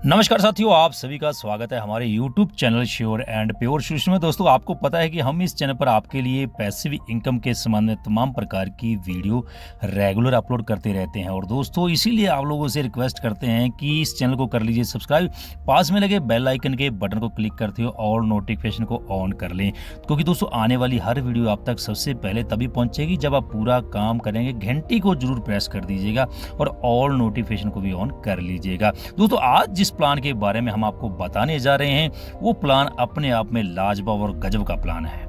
नमस्कार साथियों, आप सभी का स्वागत है हमारे YouTube channel sure and pure शुरू में। दोस्तों, आपको पता है कि हम इस चैनल पर आपके लिए पैसिव इनकम के संबंध में तमाम प्रकार की वीडियो रेगुलर अपलोड करते रहते हैं। और दोस्तों, इसीलिए आप लोगों से रिक्वेस्ट करते हैं कि इस चैनल को कर लीजिए सब्सक्राइब, पास में लगे बेल आइकन के बटन को क्लिक करते हो और नोटिफिकेशन को ऑन कर लें, क्योंकि दोस्तों आने वाली हर वीडियो आप तक सबसे पहले तभी पहुंचेगी जब आप पूरा काम करेंगे। घंटी को जरूर प्रेस कर दीजिएगा और ऑल नोटिफिकेशन को भी ऑन कर लीजिएगा। दोस्तों, आज जिस प्लान के बारे में हम आपको बताने जा रहे हैं वो प्लान अपने आप में लाजवाब और गजब का प्लान है।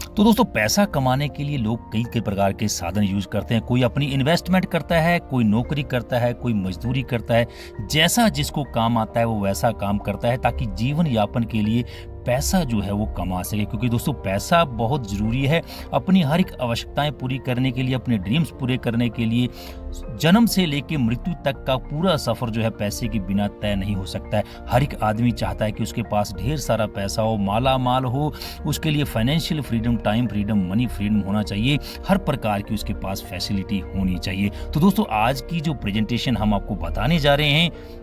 तो दोस्तों, पैसा कमाने के लिए लोग कई प्रकार के साधन यूज करते हैं। कोई अपनी इन्वेस्टमेंट करता है, कोई नौकरी करता है, कोई मजदूरी करता है। जैसा जिसको काम आता है वो वैसा काम करता है ताकि जीवन यापन के लिए पैसा जो है वो कमा सके। क्योंकि दोस्तों, पैसा बहुत ज़रूरी है अपनी हर एक आवश्यकताएं पूरी करने के लिए, अपने ड्रीम्स पूरे करने के लिए। जन्म से लेकर मृत्यु तक का पूरा सफ़र जो है पैसे के बिना तय नहीं हो सकता है। हर एक आदमी चाहता है कि उसके पास ढेर सारा पैसा हो, माला माल हो। उसके लिए financial freedom, time freedom, money freedom होना चाहिए। हर प्रकार की उसके पास फैसिलिटी होनी चाहिए। तो दोस्तों, आज की जो प्रेजेंटेशन हम आपको बताने जा रहे हैं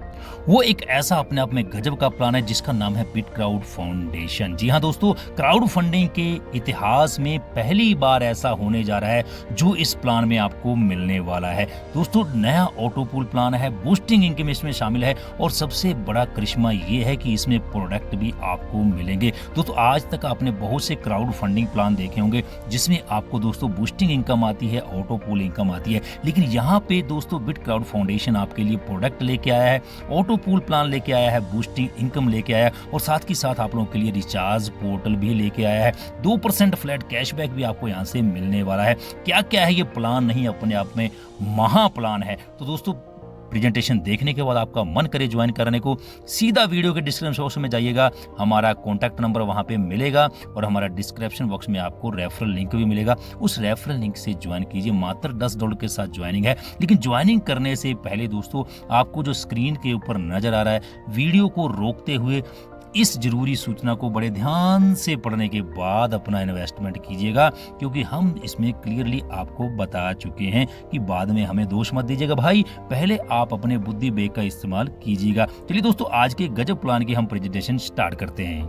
वो एक ऐसा अपने आप में गजब का प्लान है जिसका नाम है बिटक्राउड फाउंडेशन। जी हाँ दोस्तों, क्राउड फंडिंग के इतिहास में पहली बार ऐसा होने जा रहा है जो इस प्लान में आपको मिलने वाला है। दोस्तों, नया ऑटो पूल प्लान है, बूस्टिंग इनकम इसमें शामिल है और सबसे बड़ा करिश्मा ये है कि इसमें प्रोडक्ट भी आपको मिलेंगे। दोस्तों, आज तक आपने बहुत से क्राउड फंडिंग प्लान देखे होंगे जिसमें आपको दोस्तों बूस्टिंग इनकम आती है, ऑटो पूल इनकम आती है, लेकिन यहाँ पे दोस्तों बिटक्राउड फाउंडेशन आपके लिए प्रोडक्ट लेके आया है, ऑटो पूल प्लान लेके आया है, बूस्टिंग इनकम लेके आया है और साथ ही साथ आप लोगों के लिए रिचार्ज पोर्टल भी लेके आया है। 2% फ्लैट कैशबैक भी आपको यहाँ से मिलने वाला है। क्या क्या है ये प्लान, नहीं अपने आप में महा प्लान है। तो दोस्तों, प्रेजेंटेशन देखने के बाद आपका मन करे ज्वाइन करने को, सीधा वीडियो के डिस्क्रिप्शन बॉक्स में जाइएगा, हमारा कॉन्टैक्ट नंबर वहां पे मिलेगा और हमारा डिस्क्रिप्शन बॉक्स में आपको रेफरल लिंक भी मिलेगा। उस रेफरल लिंक से ज्वाइन कीजिए। मात्र $10 के साथ ज्वाइनिंग है, लेकिन ज्वाइनिंग करने से पहले दोस्तों आपको जो स्क्रीन के ऊपर नजर आ रहा है, वीडियो को रोकते हुए इस जरूरी सूचना को बड़े ध्यान से पढ़ने के बाद अपना इन्वेस्टमेंट कीजिएगा, क्योंकि हम इसमें क्लियरली आपको बता चुके हैं कि बाद में हमें दोष मत दीजिएगा भाई, पहले आप अपने बुद्धि बेग का इस्तेमाल कीजिएगा। चलिए दोस्तों, आज के गजब प्लान की हम प्रेजेंटेशन स्टार्ट करते हैं।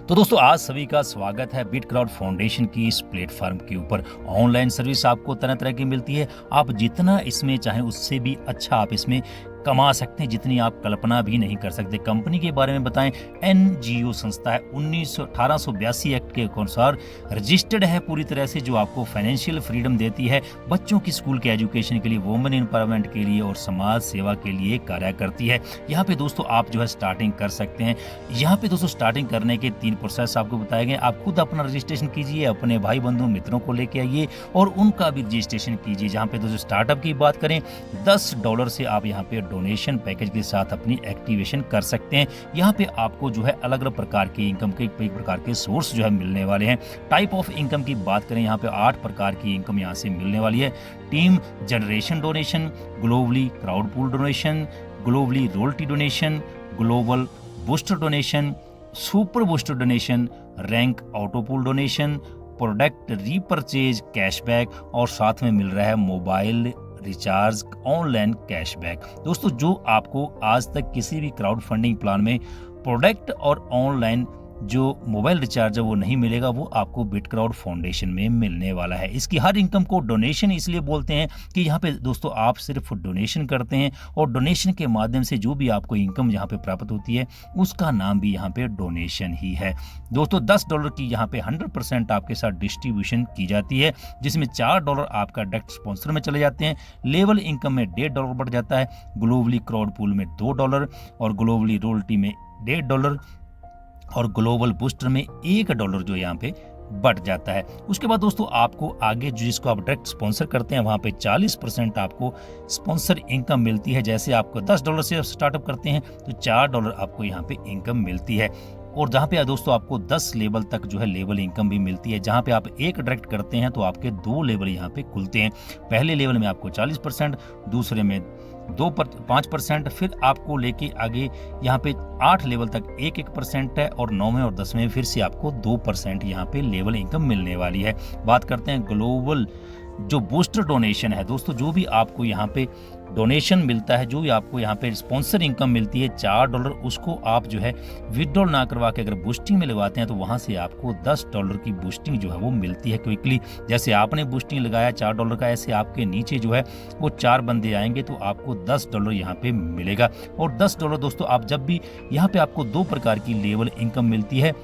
तो दोस्तों, आज सभी का स्वागत है बिटक्राउड फाउंडेशन की इस प्लेटफॉर्म के ऊपर। ऑनलाइन सर्विस आपको तरह तरह की मिलती है। आप जितना इसमें चाहें उससे भी अच्छा आप इसमें कमा सकते हैं, जितनी आप कल्पना भी नहीं कर सकते। कंपनी के बारे में बताएं, NGO संस्था है, 1882 एक्ट के अनुसार रजिस्टर्ड है पूरी तरह से, जो आपको फाइनेंशियल फ्रीडम देती है, बच्चों की स्कूल के एजुकेशन के लिए, वुमेन एम्पावरमेंट के लिए और समाज सेवा के लिए कार्य करती है। यहाँ पे दोस्तों आप जो है स्टार्टिंग कर सकते हैं। यहाँ पे दोस्तों स्टार्टिंग करने के 3 प्रोसेस आपको बताए गए। आप खुद अपना रजिस्ट्रेशन कीजिए, अपने भाई बंधु मित्रों को लेके आइए और उनका भी रजिस्ट्रेशन कीजिए। जहाँ पे दोस्तों स्टार्टअप की बात करें, $10 से आप यहाँ पे डोनेशन पैकेज के साथ अपनी एक्टिवेशन कर सकते हैं। यहाँ पे आपको जो है अलग अलग प्रकार के इनकम के कई प्रकार के सोर्स जो है मिलने वाले हैं। टाइप ऑफ इनकम की बात करें, यहाँ पे 8 प्रकार की इनकम यहाँ से मिलने वाली है। Team generation donation, globally crowd pool donation, globally royalty donation, global booster donation, super booster donation, rank auto pool donation, product repurchase cashback और साथ में मिल रहा है मोबाइल रिचार्ज ऑनलाइन कैशबैक। दोस्तों, जो आपको आज तक किसी भी क्राउड फंडिंग प्लान में प्रोडक्ट और ऑनलाइन जो मोबाइल रिचार्ज है वो नहीं मिलेगा, वो आपको बिटक्राउड फाउंडेशन में मिलने वाला है। इसकी हर इनकम को डोनेशन इसलिए बोलते हैं कि यहाँ पे दोस्तों आप सिर्फ डोनेशन करते हैं और डोनेशन के माध्यम से जो भी आपको इनकम यहाँ पे प्राप्त होती है उसका नाम भी यहाँ पे डोनेशन ही है। दोस्तों, $10 की यहाँ पे 100% आपके साथ डिस्ट्रीब्यूशन की जाती है, जिसमें $4 आपका डायरेक्ट स्पॉन्सर में चले जाते हैं। लेवल इनकम में $1.5 बढ़ जाता है, ग्लोबली क्राउड पूल में $2 और ग्लोबली रॉयल्टी में $1.5 और ग्लोबल बूस्टर में $1 जो यहाँ पे बढ़ जाता है। उसके बाद दोस्तों आपको आगे जो जिसको आप डायरेक्ट स्पॉन्सर करते हैं वहाँ पे 40% आपको स्पॉन्सर इनकम मिलती है। जैसे आपको $10 से स्टार्टअप करते हैं तो $4 आपको यहाँ पे इनकम मिलती है। और जहाँ पे दोस्तों आपको 10 लेवल तक जो है लेवल इनकम भी मिलती है। जहाँ पे आप एक डायरेक्ट करते हैं तो आपके 2 लेवल यहाँ पे खुलते हैं। पहले लेवल में आपको 40%, दूसरे में 5%, फिर आपको लेके आगे यहाँ पे 8 लेवल तक 1% है और 9वें और 10वें फिर से आपको 2% यहाँ पे लेवल इनकम मिलने वाली है। बात करते हैं ग्लोबल जो बूस्टर डोनेशन है दोस्तों, जो भी आपको यहाँ पे डोनेशन मिलता है, जो भी आपको यहाँ पे स्पॉन्सर इनकम मिलती है $4, उसको आप जो है विड्रॉल ना करवा के अगर बूस्टिंग में लगवाते हैं तो वहाँ से आपको $10 की बूस्टिंग जो है वो मिलती है क्विकली। जैसे आपने बूस्टिंग लगाया $4 का, ऐसे आपके नीचे जो है वो 4 बंदे आएंगे तो आपको $10 यहाँ पे मिलेगा। और $10 दोस्तों, आप जब भी यहाँ पे आपको 2 प्रकार की लेवल इनकम मिलती है।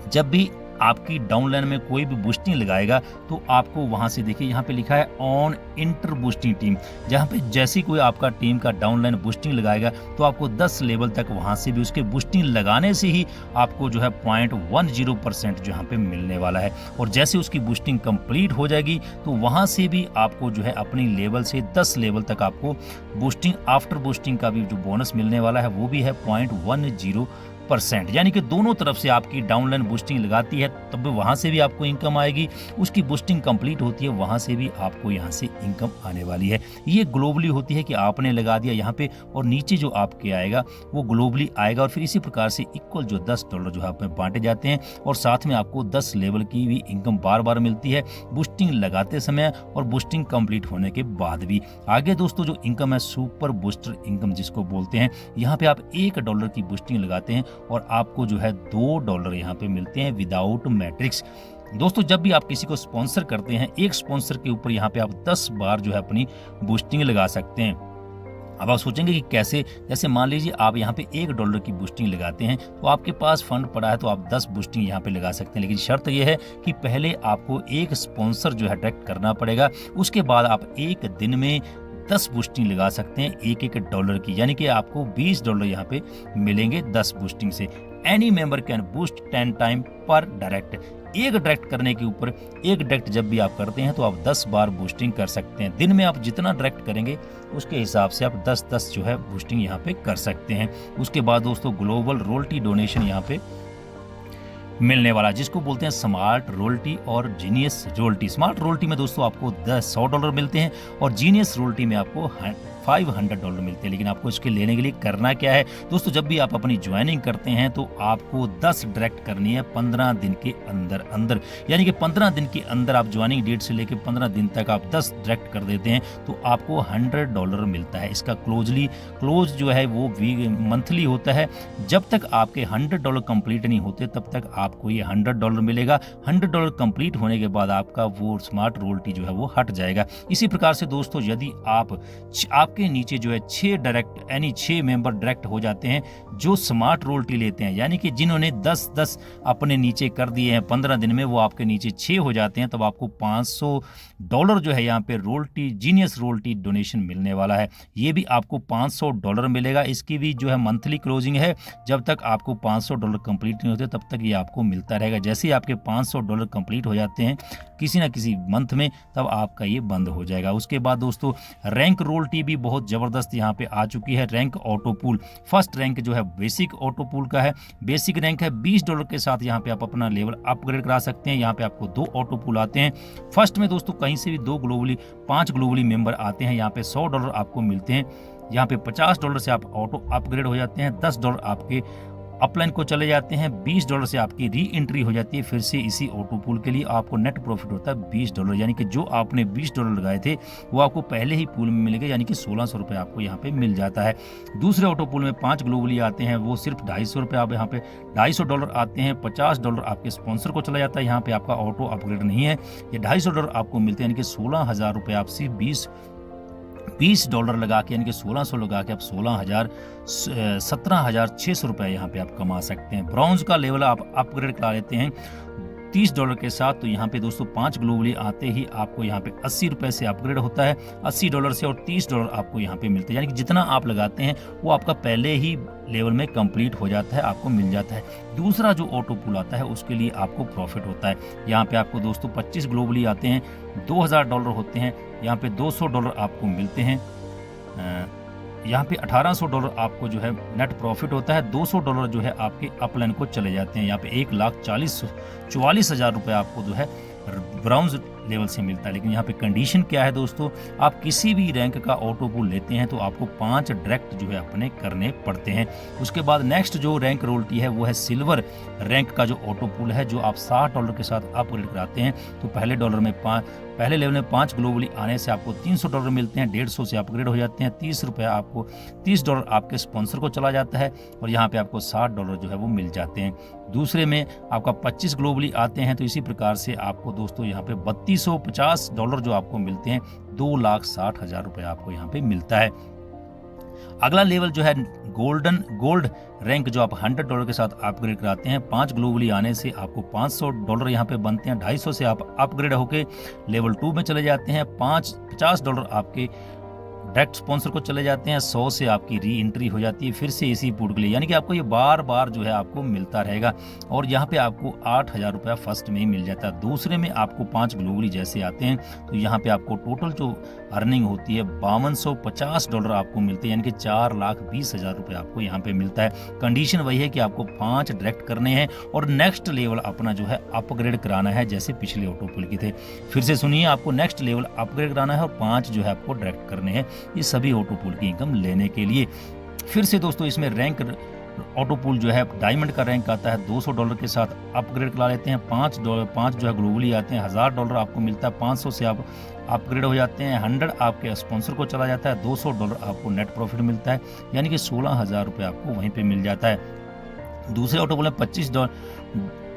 जब भी आपकी डाउनलाइन में कोई भी बूस्टिंग लगाएगा तो आपको वहां से देखिए यहाँ पे लिखा है ऑन इंटर बूस्टिंग टीम, जहाँ पे जैसी कोई आपका टीम का डाउनलाइन बूस्टिंग लगाएगा तो आपको 10 लेवल तक वहां से भी उसके बूस्टिंग लगाने से ही आपको जो है 0.10% जो यहाँ पे मिलने वाला है। और जैसे उसकी बूस्टिंग कंप्लीट हो जाएगी तो वहां से भी आपको जो है अपनी लेवल से 10 लेवल तक आपको बूस्टिंग आफ्टर बूस्टिंग का भी जो बोनस मिलने वाला है वो भी है 0.10%। यानी कि दोनों तरफ से आपकी डाउनलाइन बूस्टिंग लगाती है तब वहां से भी आपको इनकम आएगी, उसकी बूस्टिंग कंप्लीट होती है वहां से भी आपको यहां से इनकम आने वाली है। ये ग्लोबली होती है कि आपने लगा दिया यहाँ पे और नीचे जो आपके आएगा वो ग्लोबली आएगा। और फिर इसी प्रकार से इक्वल जो $10 जो आप में बांटे जाते हैं और साथ में आपको 10 लेवल की भी इनकम बार बार मिलती है बूस्टिंग लगाते समय और बूस्टिंग कंप्लीट होने के बाद भी। आगे दोस्तों जो इनकम है सुपर बूस्टर इनकम जिसको बोलते हैं, यहाँ पे आप $1 की बूस्टिंग लगाते हैं और आपको जो है $2 यहाँ पे मिलते हैं विदाउट मैट्रिक्स। दोस्तों जब भी आप किसी को स्पॉन्सर करते हैं, एक स्पॉन्सर के ऊपर यहाँ पे आप 10 बार जो है अपनी बूस्टिंग लगा सकते हैं। अब आप सोचेंगे कि कैसे, जैसे मान लीजिए आप यहाँ पे $1 की बूस्टिंग लगाते हैं तो आपके पास फंड पड़ा है तो आप 10 बूस्टिंग यहाँ पे लगा सकते हैं, लेकिन शर्त यह है कि पहले आपको एक स्पॉन्सर जो है डायरेक्ट करना पड़ेगा। उसके बाद आप एक दिन में 10 बूस्टिंग लगा सकते हैं $1 की, यानी कि आपको $20 यहाँ पे मिलेंगे 10 बूस्टिंग से। Any member can boost 10 time पर डायरेक्ट। एक डायरेक्ट करने के ऊपर, एक डायरेक्ट जब भी आप करते हैं तो आप 10 बार बूस्टिंग कर सकते हैं। दिन में आप जितना डायरेक्ट करेंगे उसके हिसाब से आप 10-10 जो है बूस्टिंग यहाँ पे कर सकते हैं। उसके बाद दोस्तों ग्लोबल रॉयल्टी डोनेशन यहाँ पे मिलने वाला, जिसको बोलते हैं स्मार्ट रॉयल्टी और जीनियस रॉयल्टी। स्मार्ट रॉयल्टी में दोस्तों आपको $100 मिलते हैं और जीनियस रॉयल्टी में आपको $500 मिलते हैं। लेकिन आपको इसके लेने के लिए करना क्या है दोस्तों, जब भी आप अपनी ज्वाइनिंग करते हैं तो आपको 10 डायरेक्ट करनी है 15 दिन के अंदर अंदर। यानी कि 15 दिन के अंदर आप ज्वाइनिंग डेट से लेकर 15 दिन तक आप 10 डायरेक्ट कर देते हैं तो आपको $100 मिलता है। इसका क्लोज जो है वो मंथली होता है। जब तक आपके $100 कंप्लीट नहीं होते तब तक आपको ये $100 मिलेगा। $100 कंप्लीट होने के बाद आपका वो स्मार्ट रॉयल्टी जो है वो हट जाएगा। इसी प्रकार से दोस्तों यदि आपके नीचे जो है 6 डायरेक्ट यानी 6 मेंबर डायरेक्ट हो जाते हैं जो स्मार्ट रॉयल्टी लेते हैं, यानी कि जिन्होंने 10-10 अपने नीचे कर दिए हैं 15 दिन में, वो आपके नीचे 6 हो जाते हैं, तब आपको $500 जो है यहाँ पे रॉयल्टी जीनियस रॉयल्टी डोनेशन मिलने वाला है। ये भी आपको $500 मिलेगा। इसकी भी जो है मंथली क्लोजिंग है। जब तक आपको $500 कंप्लीट नहीं होते तब तक ये आपको मिलता रहेगा। जैसे ही आपके $500 कंप्लीट हो जाते हैं किसी ना किसी मंथ में, तब आपका ये बंद हो जाएगा। उसके बाद दोस्तों रैंक रॉयल्टी भी बहुत ज़बरदस्त यहाँ पे आ चुकी है। Rank auto pool, first rank जो है बेसिक ऑटो पूल का है। बेसिक रैंक है $20 के साथ यहाँ पे आप अपना लेवल अपग्रेड करा सकते हैं। यहाँ पे आपको 2 ऑटो पूल आते हैं। फर्स्ट में दोस्तों कहीं से भी 5 ग्लोबली मेंबर आते हैं। यहाँ पे $100 आपको मिलते हैं। यहाँ पे $50 से आप ऑटो अपग्रेड हो जाते हैं। $10 आपके अपलाइन को चले जाते हैं। $20 से आपकी री एंट्री हो जाती है फिर से इसी ऑटो पूल के लिए। आपको नेट प्रॉफिट होता है $20, यानी कि जो आपने $20 लगाए थे वो आपको पहले ही पूल में मिलेगा, यानी कि ₹1600 आपको यहाँ पे मिल जाता है। दूसरे ऑटो पूल में 5 ग्लोबली आते हैं, वो सिर्फ $250 आप यहाँ पे $250 आते हैं। $50 आपके स्पॉन्सर को चला जाता है। यहाँ पे आपका ऑटो अपग्रेड नहीं है। ये $250 आपको मिलते हैं, यानी कि ₹16,000 आप सिर्फ $20 लगा के, यानी कि 1600 लगा के आप 17,600 रुपये यहाँ पे आप कमा सकते हैं। ब्रॉन्ज का लेवल आप अपग्रेड करा लेते हैं $30 के साथ, तो यहाँ पे दोस्तों 5 ग्लोबली आते ही आपको यहाँ पे $80 से अपग्रेड होता है। $80 से और $30 आपको यहाँ पे मिलते हैं, यानी कि जितना आप लगाते हैं वो आपका पहले ही लेवल में कंप्लीट हो जाता है, आपको मिल जाता है। दूसरा जो ऑटो पूल आता है उसके लिए आपको प्रॉफिट होता है। यहाँ पे आपको दोस्तों 25 ग्लोबली आते हैं, $2000 होते हैं। यहाँ पे $200 आपको मिलते हैं। यहाँ पे $1800 आपको जो है नेट प्रॉफिट होता है। $200 जो है आपके अपलाइन को चले जाते हैं। यहाँ पे 1,44,000 रुपये आपको जो है ब्राउन्स लेवल से मिलता है। लेकिन यहाँ पे कंडीशन क्या है दोस्तों, आप किसी भी रैंक का ऑटो पुल लेते हैं तो आपको 5 डायरेक्ट जो है अपने करने पड़ते हैं। उसके बाद नेक्स्ट जो रैंक रॉयल्टी है वो है सिल्वर रैंक का जो ऑटो पुल है, जो आप $60 के साथ अपग्रेड कराते हैं तो पहले लेवल में 5 ग्लोबली आने से आपको $300 मिलते हैं, 150 से अपग्रेड हो जाते हैं, $30 आपके स्पॉन्सर को चला जाता है और यहाँ पे आपको $60 जो है वो मिल जाते हैं। दूसरे में आपका 25 ग्लोबली आते हैं तो इसी प्रकार से आपको दोस्तों यहाँ पे $3250 जो आपको मिलते हैं, 2,60,000 रुपये आपको यहाँ पे मिलता है। अगला लेवल जो है गोल्ड रैंक, जो आप $100 के साथ अपग्रेड कराते हैं, 5 ग्लोबली आने से आपको $500 यहाँ पे बनते हैं, 250 से आप अपग्रेड होके लेवल 2 में चले जाते हैं, $50 आपके डायरेक्ट स्पॉन्सर को चले जाते हैं, 100 से आपकी री एंट्री हो जाती है फिर से इसी पुल के लिए, यानी कि आपको ये बार बार जो है आपको मिलता रहेगा और यहाँ पे आपको $8,000 रुपया फर्स्ट में ही मिल जाता है। दूसरे में आपको 5 ग्लोबली जैसे आते हैं तो यहाँ पे आपको टोटल जो अर्निंग होती है $5250 आपको मिलते हैं, यानी कि 4,20,000 रुपये आपको यहाँ पे मिलता है। कंडीशन वही है कि आपको 5 डायरेक्ट करने हैं और नेक्स्ट लेवल अपना जो है अपग्रेड कराना है, जैसे पिछले ऑटो पुल की थे। फिर से सुनिए, आपको नेक्स्ट लेवल अपग्रेड कराना है और 5 जो है आपको डायरेक्ट करने हैं, ये सभी ऑटो पुल की इनकम लेने के लिए। फिर से दोस्तों इसमें रैंक ऑटो पुल जो है डायमंड का रैंक आता है, $200 के साथ अपग्रेड करा लेते हैं, 5 जो है ग्लोबली आते हैं, $1,000 आपको मिलता है, 500 से आप अपग्रेड हो जाते हैं, 100 आपके स्पॉन्सर को चला जाता है, $200 आपको नेट प्रॉफिट मिलता है, यानी कि $16,000 रुपये आपको वहीं पे मिल जाता है। दूसरे ऑटो पुल में 25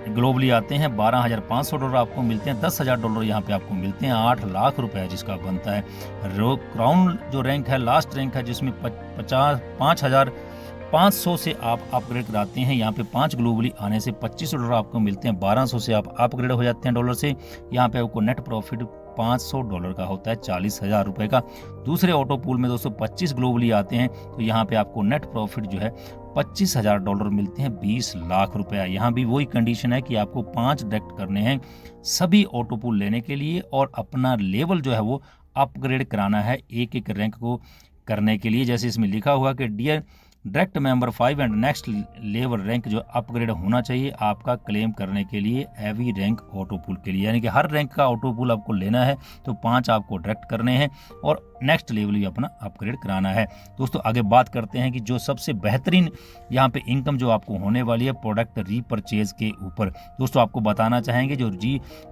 ग्लोबली आते हैं, $12,500 आपको मिलते हैं, $10,000 यहाँ पे आपको मिलते हैं, 8 लाख रुपए जिसका बनता है। क्राउन जो रैंक है, लास्ट रैंक है, जिसमें 5,500 से आप अपग्रेड कराते हैं, यहाँ पे 5 ग्लोबली आने से $25 आपको मिलते हैं, 1,200 से आप अपग्रेड हो जाते हैं डॉलर से, यहाँ पे आपको नेट प्रॉफिट $500 का होता है, 40,000 रुपये का। दूसरे ऑटो पूल में दोस्तों 25 ग्लोबली आते हैं तो यहाँ पे आपको नेट प्रॉफिट जो है $25,000 मिलते हैं, 20 लाख रुपया। यहाँ भी वही कंडीशन है कि आपको 5 डायरेक्ट करने हैं सभी ऑटो पूल लेने के लिए और अपना लेवल जो है वो अपग्रेड कराना है एक एक रैंक को करने के लिए। जैसे इसमें लिखा हुआ कि dear direct member 5 and next level rank जो अपग्रेड होना चाहिए आपका क्लेम करने के लिए एवी रैंक ऑटो पूल के लिए, यानी कि हर रैंक का ऑटो पूल आपको लेना है तो 5 आपको डायरेक्ट करने हैं और नेक्स्ट लेवल भी अपना अपग्रेड कराना है। दोस्तों आगे बात करते हैं कि जो सबसे बेहतरीन यहाँ पे इनकम जो आपको होने वाली है प्रोडक्ट रीपरचेज के ऊपर। दोस्तों आपको बताना चाहेंगे जो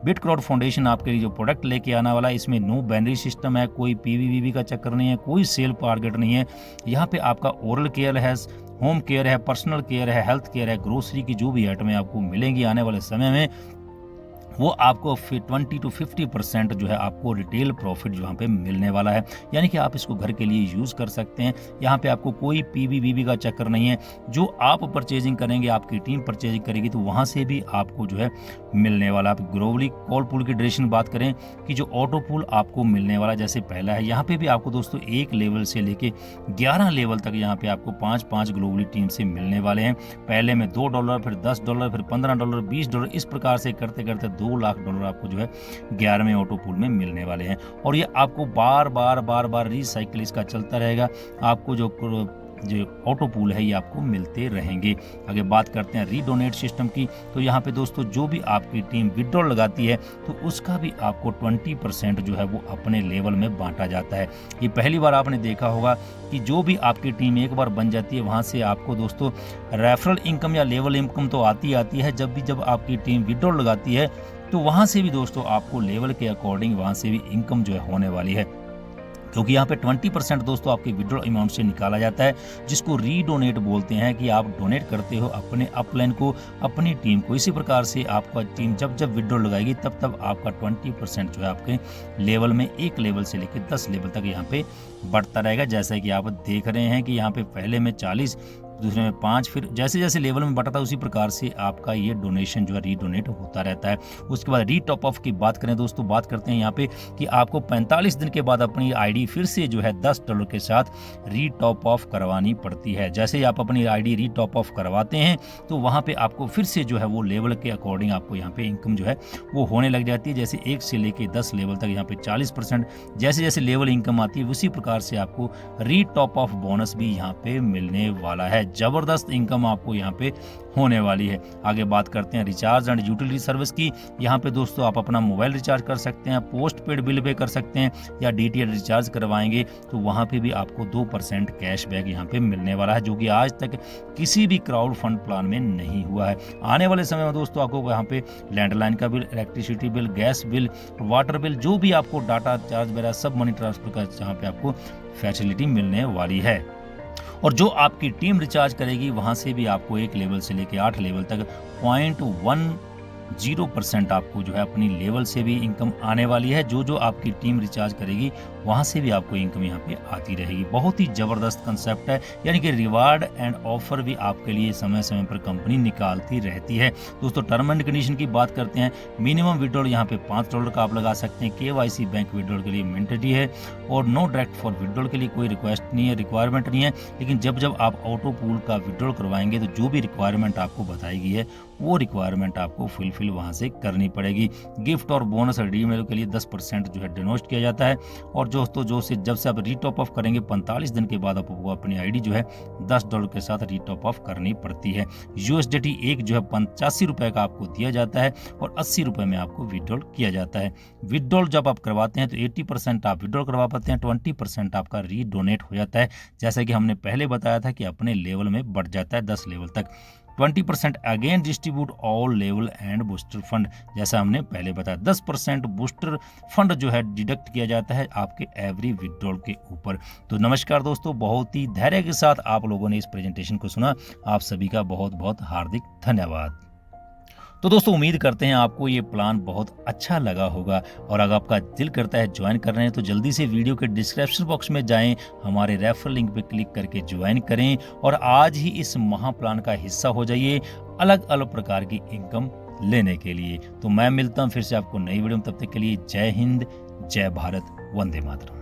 बिटक्राउड फाउंडेशन आपके लिए जो प्रोडक्ट लेके आना वाला है, इसमें नो बाइनरी सिस्टम है, कोई पीवीवीवी का चक्कर नहीं है, कोई सेल टारगेट नहीं है। यहाँ पे आपका ओरल केयर है, होम केयर है, पर्सनल केयर है, हेल्थ केयर है, ग्रोसरी की जो भी आइटमें आपको मिलेंगी आने वाले समय में वो आपको 20 to 50% जो है आपको रिटेल प्रॉफिट यहाँ पे मिलने वाला है, यानी कि आप इसको घर के लिए यूज़ कर सकते हैं। यहाँ पे आपको कोई पीवीवीवी का चक्कर नहीं है, जो आप परचेजिंग करेंगे आपकी टीम परचेजिंग करेगी तो वहाँ से भी आपको जो है मिलने वाला। आप ग्लोबली कॉल पूल की ड्यूरेशन बात करें कि जो ऑटो पूल आपको मिलने वाला जैसे पहला है, यहाँ पे भी आपको दोस्तों 1 लेवल से लेके 11 लेवल तक यहाँ पे आपको 5-5 ग्लोबली टीम से मिलने वाले हैं। पहले में $2, फिर $10, फिर $15, $20, इस प्रकार से करते करते $2 लाख आपको जो है 11वें ऑटो पूल में मिलने वाले हैं और ये आपको बार बार रिसाइकिल इसका चलता रहेगा। आपको जो ऑटो पूल है ये आपको मिलते रहेंगे। आगे बात करते हैं रीडोनेट सिस्टम की, तो यहाँ पे दोस्तों जो भी आपकी टीम विड्रॉल लगाती है तो उसका भी आपको 20% जो है वो अपने लेवल में बांटा जाता है। ये पहली बार आपने देखा होगा कि जो भी आपकी टीम एक बार बन जाती है वहाँ से आपको दोस्तों रेफरल इनकम या लेवल इनकम तो आती है। जब आपकी टीम विड्रॉल लगाती है तो वहाँ से भी दोस्तों आपको लेवल के अकॉर्डिंग वहाँ से भी इनकम जो है होने वाली है, क्योंकि यहाँ पे 20% दोस्तों आपके विड्रॉल अमाउंट से निकाला जाता है, जिसको रीडोनेट बोलते हैं कि आप डोनेट करते हो अपने अपलाइन को, अपनी टीम को। इसी प्रकार से आपका टीम जब विड्रॉल लगाएगी तब आपका 20% जो है आपके लेवल में 1 लेवल से लेकर 10 लेवल तक यहाँ पे बढ़ता रहेगा। जैसा कि आप देख रहे हैं कि यहाँ पे पहले में 40, दूसरे में 5, फिर जैसे जैसे लेवल में बढ़ता है उसी प्रकार से आपका ये डोनेशन जो है रीडोनेट होता रहता है। उसके बाद री टॉप ऑफ की बात करें दोस्तों, बात करते हैं यहाँ पे कि आपको 45 दिन के बाद अपनी आईडी फिर से जो है $10 के साथ री टॉप ऑफ करवानी पड़ती है। जैसे ही आप अपनी आईडी री टॉप ऑफ करवाते हैं तो वहाँ पे आपको फिर से जो है वो लेवल के अकॉर्डिंग आपको यहाँ पे इनकम जो है वो होने लग जाती है। जैसे 1 से लेके 10 लेवल तक यहाँ पे 40%, जैसे जैसे लेवल इनकम आती है उसी प्रकार से आपको री टॉप ऑफ बोनस भी यहाँ पे मिलने वाला है। ज़बरदस्त इनकम आपको यहाँ पे होने वाली है। आगे बात करते हैं रिचार्ज एंड यूटिलिटी सर्विस की। यहाँ पे दोस्तों आप अपना मोबाइल रिचार्ज कर सकते हैं, पोस्ट पेड बिल पे कर सकते हैं, या DTH रिचार्ज करवाएंगे तो वहाँ पे भी आपको 2% कैशबैक यहाँ पे मिलने वाला है, जो कि आज तक किसी भी क्राउड फंड प्लान में नहीं हुआ है। आने वाले समय में दोस्तों आपको यहाँ पे लैंडलाइन का bill, electricity bill, gas bill, water bill, जो भी आपको डाटा चार्ज वगैरह सब मनी ट्रांसफर का जहाँ पे आपको फैसिलिटी मिलने वाली है। और जो आपकी टीम रिचार्ज करेगी वहां से भी आपको 1 लेवल से लेकर 8 लेवल तक 0.10% आपको जो है अपनी लेवल से भी इनकम आने वाली है। जो आपकी टीम रिचार्ज करेगी वहां से भी आपको इनकम यहाँ पे आती रहेगी। बहुत ही जबरदस्त कंसेप्ट है, यानी कि रिवार्ड एंड ऑफर भी आपके लिए समय समय पर कंपनी निकालती रहती है। दोस्तों टर्म एंड कंडीशन की बात करते हैं। मिनिमम विड्रॉल यहाँ पे $5 का आप लगा सकते हैं। KYC बैंक विड्रॉल के लिए मैंडेटरी है और नो डायरेक्ट फॉर विड्रॉल के लिए कोई रिक्वेस्ट नहीं है, रिक्वायरमेंट नहीं है। लेकिन जब आप ऑटो पूल का विड्रॉल करवाएंगे तो जो भी रिक्वायरमेंट आपको बताई गई है वो रिक्वायरमेंट आपको फुलफिल वहां से करनी पड़ेगी। गिफ्ट और बोनस रिडीम के लिए 10% जो है डिनोस्ट किया जाता है। और जब से आप रीटॉप ऑफ करेंगे 45 दिन के बाद आपको अपनी आईडी जो है $10 के साथ रीटॉप ऑफ करनी पड़ती है। USDT एक जो है 85 रुपए का आपको दिया जाता है और 80 रुपए में आपको विड्रॉल किया जाता है। विड्रॉल जब आप करवाते हैं तो 80% आप विड्रॉल करवा पाते हैं, 20% आपका रीडोनेट हो जाता है। जैसा कि हमने पहले बताया था कि अपने लेवल में बढ़ जाता है 10 लेवल तक। 20% again distribute all level and booster fund, जैसा हमने पहले बताया। 10% बूस्टर फंड जो है डिडक्ट किया जाता है आपके एवरी विड्रॉल के ऊपर। तो नमस्कार दोस्तों, बहुत ही धैर्य के साथ आप लोगों ने इस प्रेजेंटेशन को सुना। आप सभी का बहुत बहुत हार्दिक धन्यवाद। तो दोस्तों उम्मीद करते हैं आपको ये प्लान बहुत अच्छा लगा होगा, और अगर आपका दिल करता है ज्वाइन करने हैं तो जल्दी से वीडियो के डिस्क्रिप्शन बॉक्स में जाएं, हमारे रेफरल लिंक पे क्लिक करके ज्वाइन करें और आज ही इस महा प्लान का हिस्सा हो जाइए अलग अलग प्रकार की इनकम लेने के लिए। तो मैं मिलता हूं फिर से आपको नई वीडियो में, तब तक के लिए जय हिंद, जय भारत, वंदे मातरम।